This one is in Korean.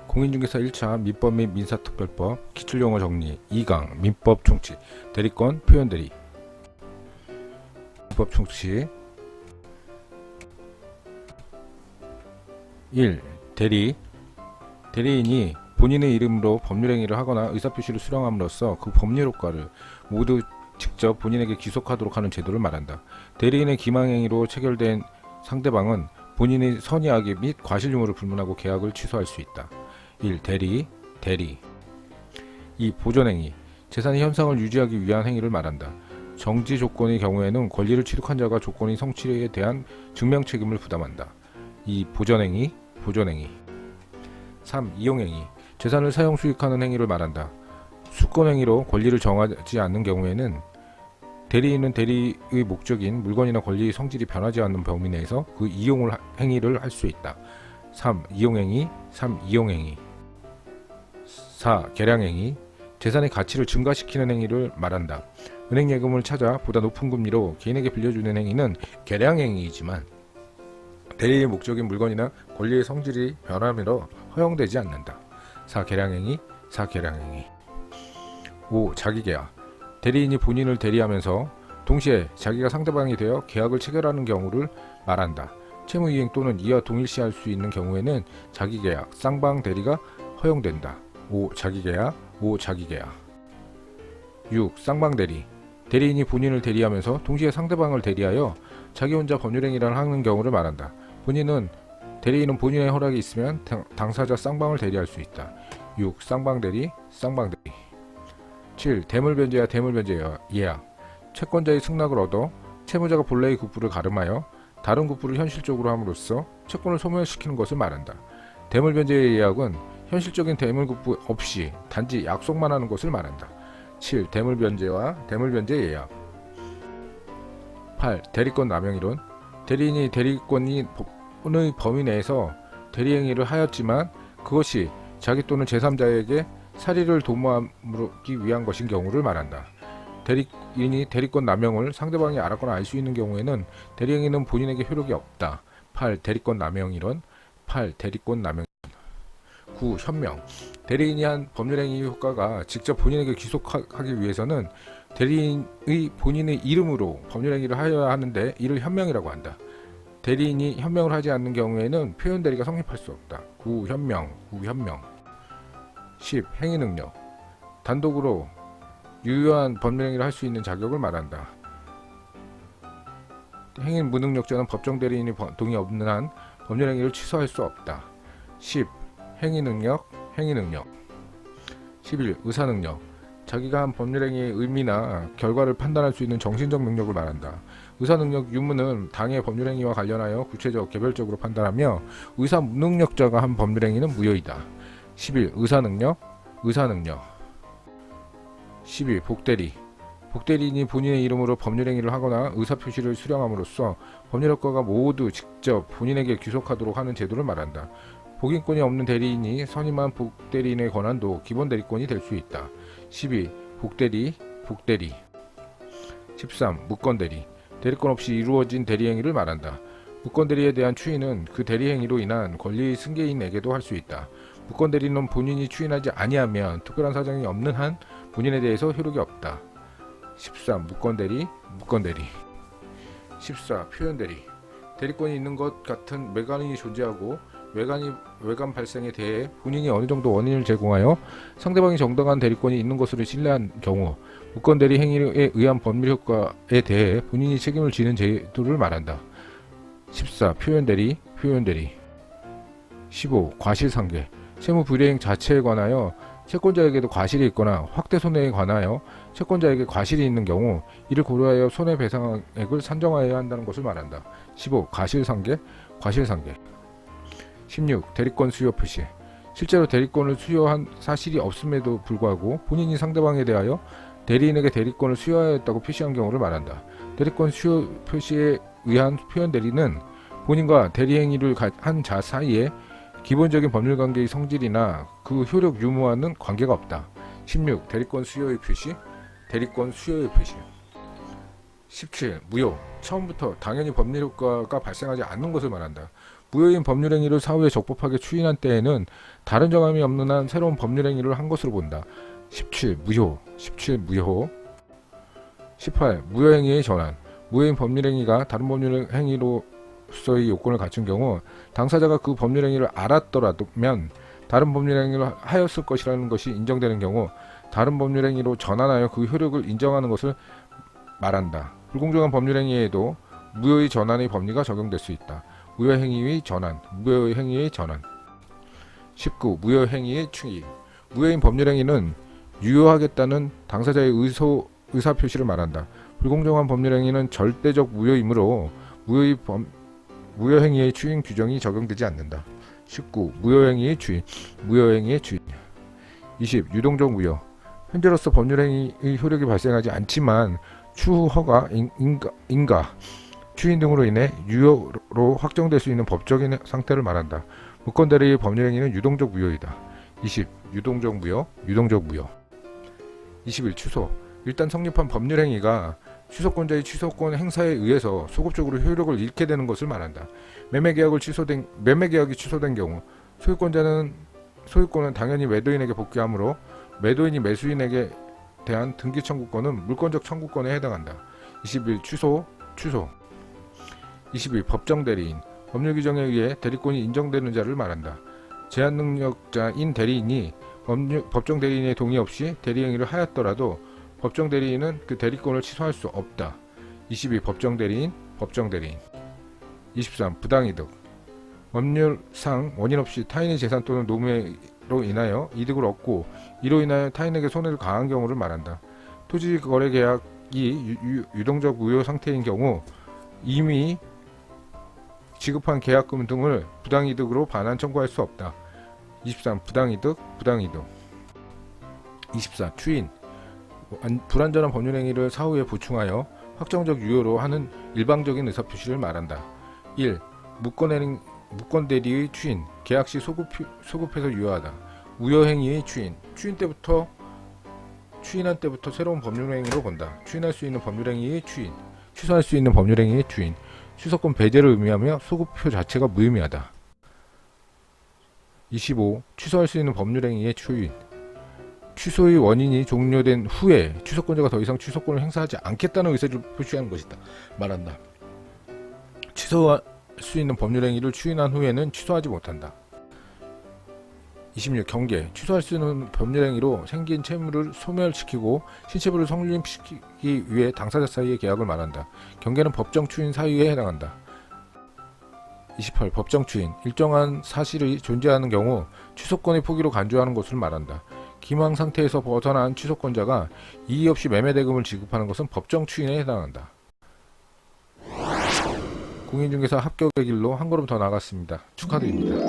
공인중개사 1차 민법 및 민사특별법 기출용어 정리 2강 민법 총칙 대리권 표현대리. 민법 총칙 1. 대리인이 본인의 이름으로 법률행위를 하거나 의사표시를 수령함으로써 그 법률효과를 모두 직접 본인에게 귀속하도록 하는 제도를 말한다. 대리인의 기망행위로 체결된 상대방은 본인의 선의악의 및 과실 유무를 불문하고 계약을 취소할 수 있다. 1. 대리 2. 보존행위 재산의 현상을 유지하기 위한 행위를 말한다. 정지 조건의 경우에는 권리를 취득한 자가 조건의 성취에 대한 증명 책임을 부담한다. 2. 보존행위 3. 이용행위 재산을 사용 수익하는 행위를 말한다. 수권행위로 권리를 정하지 않는 경우에는 대리인은 대리의 목적인 물건이나 권리의 성질이 변하지 않는 범위 내에서 그 이용 행위를 할 수 있다. 3. 이용행위 4. 계량행위 재산의 가치를 증가시키는 행위를 말한다. 은행 예금을 찾아 보다 높은 금리로 개인에게 빌려주는 행위는 계량행위이지만 대리의 목적인 물건이나 권리의 성질이 변함으로 허용되지 않는다. 4. 계량행위 5. 자기계약 대리인이 본인을 대리하면서 동시에 자기가 상대방이 되어 계약을 체결하는 경우를 말한다. 채무이행 또는 이와 동일시할 수 있는 경우에는 자기계약, 쌍방대리가 허용된다. 5. 자기계약 6. 쌍방대리 대리인이 본인을 대리하면서 동시에 상대방을 대리하여 자기 혼자 법률행위를 하는 경우를 말한다. 대리인은 본인의 허락이 있으면 당사자 쌍방을 대리할 수 있다. 6. 쌍방대리 7. 대물변제와 대물변제 예약 채권자의 승낙을 얻어 채무자가 본래의 국부를 가름하여 다른 국부를 현실적으로 함으로써 채권을 소멸시키는 것을 말한다. 대물변제의 예약은 현실적인 대물국부 없이 단지 약속만 하는 것을 말한다. 7. 대물변제와 대물변제 예약 8. 대리권 남용이론 대리인이 대리권의 범위 내에서 대리행위를 하였지만 그것이 자기 또는 제3자에게 사리를 도모하기 위한 것인 경우를 말한다. 대리인이 대리권 남용을 상대방이 알았거나 알 수 있는 경우에는 대리행위는 본인에게 효력이 없다. 8. 대리권 남용이론 9. 현명 대리인이 한 법률행위 효과가 직접 본인에게 귀속하기 위해서는 대리인의 본인의 이름으로 법률행위를 하여야 하는데 이를 현명이라고 한다. 대리인이 현명을 하지 않는 경우에는 표현대리가 성립할 수 없다. 9. 현명 10. 행위능력 단독으로 유효한 법률행위를 할 수 있는 자격을 말한다. 행위 무능력자는 법정 대리인이 동의 없는 한 법률행위를 취소할 수 없다. 10. 행위능력 11. 의사능력 자기가 한 법률행위의 의미나 결과를 판단할 수 있는 정신적 능력을 말한다. 의사능력 유무는 당의 법률행위와 관련하여 구체적 개별적으로 판단하며 의사 무능력자가 한 법률행위는 무효이다. 11. 의사능력 12. 복대리인이 본인의 이름으로 법률행위를 하거나 의사표시를 수령함으로써 법률효과가 모두 직접 본인에게 귀속하도록 하는 제도를 말한다. 복인권이 없는 대리인이 선임한 복대리인의 권한도 기본대리권이 될 수 있다. 12. 복대리 13. 무권대리 대리권 없이 이루어진 대리행위를 말한다. 무권대리에 대한 추인은 그 대리행위로 인한 권리 승계인에게도 할 수 있다. 무권대리는 본인이 추인하지 아니하면 특별한 사정이 없는 한 본인에 대해서 효력이 없다. 13. 무권대리 14. 표현대리 대리권이 있는 것 같은 매간이 존재하고 외관 발생에 대해 본인이 어느 정도 원인을 제공하여 상대방이 정당한 대리권이 있는 것으로 신뢰한 경우 무권대리 행위에 의한 법률효과에 대해 본인이 책임을 지는 제도를 말한다. 14. 표현대리 15. 과실상계 채무 불이행 자체에 관하여 채권자에게도 과실이 있거나 확대 손해에 관하여 채권자에게 과실이 있는 경우 이를 고려하여 손해배상액을 산정하여야 한다는 것을 말한다. 15. 과실상계 16. 대리권 수요 표시 실제로 대리권을 수요한 사실이 없음에도 불구하고 본인이 상대방에 대하여 대리인에게 대리권을 수요하였다고 표시한 경우를 말한다. 대리권 수요 표시에 의한 표현대리는 본인과 대리행위를 한 자 사이에 기본적인 법률관계의 성질이나 그 효력 유무와는 관계가 없다. 16. 대리권 수요의 표시 17. 무효 처음부터 당연히 법률효과가 발생하지 않는 것을 말한다. 무효인 법률행위를 사후에 적법하게 추인한 때에는 다른 정함이 없는 한 새로운 법률행위를 한 것으로 본다. 17. 무효 18. 무효행위의 전환. 무효인 법률행위가 다른 법률행위로서의 요건을 갖춘 경우 당사자가 그 법률행위를 알았더라면 다른 법률행위를 하였을 것이라는 것이 인정되는 경우 다른 법률행위로 전환하여 그 효력을 인정하는 것을 말한다. 불공정한 법률행위에도 무효의 전환의 법리가 적용될 수 있다. 무효행위의 전환, 무효행위의 전환. 19. 무효행위의 추인. 무효인 법률행위는 유효하겠다는 당사자의 의사표시를 말한다. 불공정한 법률행위는 절대적 무효이므로 무효행위의 추인 규정이 적용되지 않는다. 19. 무효행위의 추인. 무효행위의 추인. 20. 유동적 무효. 현재로서 법률행위의 효력이 발생하지 않지만 추후 허가, 인가, 추인 등으로 인해 유효로 확정될 수 있는 법적인 상태를 말한다. 무권대리의 법률행위는 유동적 무효이다. 20. 유동적 무효. 21. 취소. 일단 성립한 법률행위가 취소권자의 취소권 행사에 의해서 소급적으로 효력을 잃게 되는 것을 말한다. 매매계약이 취소된 경우 소유권은 당연히 매도인에게 복귀하므로 매도인이 매수인에게 대한 등기 청구권은 물권적 청구권에 해당한다. 21. 취소. 22. 법정 대리인. 법률 규정에 의해 대리권이 인정되는 자를 말한다. 제한 능력자인 대리인이 법정 대리인의 동의 없이 대리행위를 하였더라도 법정 대리인은 그 대리권을 취소할 수 없다. 22. 법정 대리인. 23. 부당이득. 법률상 원인 없이 타인의 재산 또는 노무로 인하여 이득을 얻고 이로 인하여 타인에게 손해를 가한 경우를 말한다. 토지 거래 계약이 유동적 무효 상태인 경우 이미 지급한 계약금 등을 부당이득으로 반환 청구할 수 없다. 23. 부당이득. 24. 추인. 불완전한 법률행위를 사후에 보충하여 확정적 유효로 하는 일방적인 의사표시를 말한다. 1. 무권대리의 추인. 계약 시 소급해서 유효하다. 무효행위의 추인. 추인한 때부터 새로운 법률행위로 본다. 추인할 수 있는 법률행위의 추인. 취소할 수 있는 법률행위의 추인. 취소권 배제를 의미하며 소급표 자체가 무의미하다. 25. 취소할 수 있는 법률행위의 추인. 취소의 원인이 종료된 후에 취소권자가 더 이상 취소권을 행사하지 않겠다는 의사를 표시하는 것이다. 말한다. 취소할 수 있는 법률행위를 추인한 후에는 취소하지 못한다. 26. 경계. 취소할 수 있는 법률행위로 생긴 채무를 소멸시키고 신체부를 성립시키기 위해 당사자 사이의 계약을 말한다. 경계는 법정 추인 사유에 해당한다. 28. 법정 추인. 일정한 사실이 존재하는 경우 취소권의 포기로 간주하는 것을 말한다. 기망 상태에서 벗어난 취소권자가 이의 없이 매매대금을 지급하는 것은 법정 추인에 해당한다. 공인중개사 합격의 길로 한 걸음 더 나갔습니다. 축하드립니다.